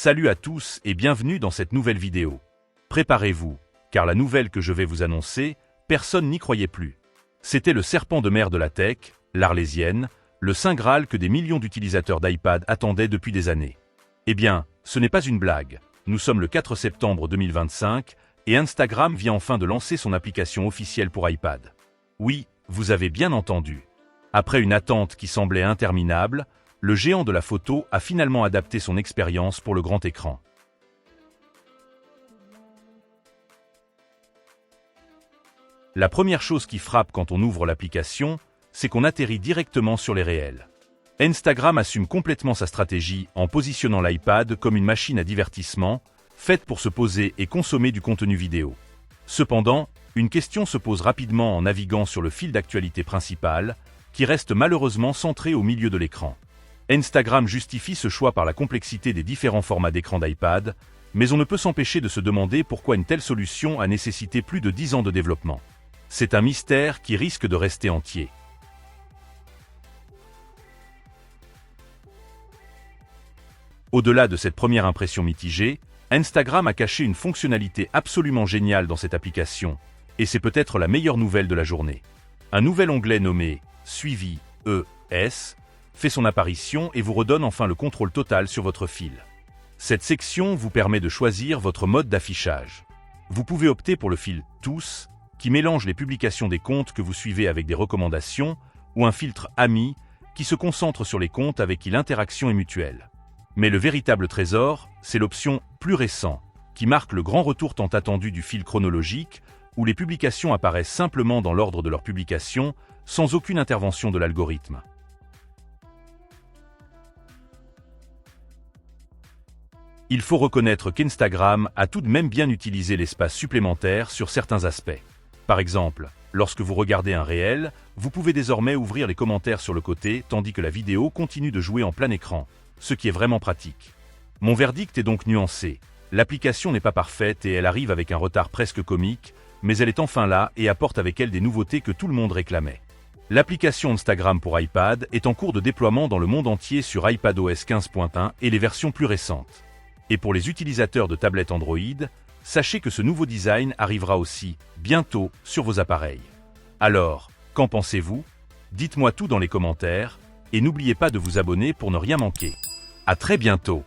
Salut à tous et bienvenue dans cette nouvelle vidéo. Préparez-vous, car la nouvelle que je vais vous annoncer, personne n'y croyait plus. C'était le serpent de mer de la tech, l'Arlésienne, le saint Graal que des millions d'utilisateurs d'iPad attendaient depuis des années. Eh bien, ce n'est pas une blague. Nous sommes le 4 septembre 2025 et Instagram vient enfin de lancer son application officielle pour iPad. Oui, vous avez bien entendu. Après une attente qui semblait interminable, le géant de la photo a finalement adapté son expérience pour le grand écran. La première chose qui frappe quand on ouvre l'application, c'est qu'on atterrit directement sur les réels. Instagram assume complètement sa stratégie en positionnant l'iPad comme une machine à divertissement, faite pour se poser et consommer du contenu vidéo. Cependant, une question se pose rapidement en naviguant sur le fil d'actualité principal, qui reste malheureusement centré au milieu de l'écran. Instagram justifie ce choix par la complexité des différents formats d'écran d'iPad, mais on ne peut s'empêcher de se demander pourquoi une telle solution a nécessité plus de 10 ans de développement. C'est un mystère qui risque de rester entier. Au-delà de cette première impression mitigée, Instagram a caché une fonctionnalité absolument géniale dans cette application, et c'est peut-être la meilleure nouvelle de la journée. Un nouvel onglet nommé « Suivi ES » fait son apparition et vous redonne enfin le contrôle total sur votre fil. Cette section vous permet de choisir votre mode d'affichage. Vous pouvez opter pour le fil « Tous » qui mélange les publications des comptes que vous suivez avec des recommandations, ou un filtre « Amis » qui se concentre sur les comptes avec qui l'interaction est mutuelle. Mais le véritable trésor, c'est l'option « Plus récent » qui marque le grand retour tant attendu du fil chronologique, où les publications apparaissent simplement dans l'ordre de leur publication, sans aucune intervention de l'algorithme. Il faut reconnaître qu'Instagram a tout de même bien utilisé l'espace supplémentaire sur certains aspects. Par exemple, lorsque vous regardez un réel, vous pouvez désormais ouvrir les commentaires sur le côté tandis que la vidéo continue de jouer en plein écran, ce qui est vraiment pratique. Mon verdict est donc nuancé. L'application n'est pas parfaite et elle arrive avec un retard presque comique, mais elle est enfin là et apporte avec elle des nouveautés que tout le monde réclamait. L'application Instagram pour iPad est en cours de déploiement dans le monde entier sur iPadOS 15.1 et les versions plus récentes. Et pour les utilisateurs de tablettes Android, sachez que ce nouveau design arrivera aussi, bientôt, sur vos appareils. Alors, qu'en pensez-vous? Dites-moi tout dans les commentaires, et n'oubliez pas de vous abonner pour ne rien manquer. À très bientôt!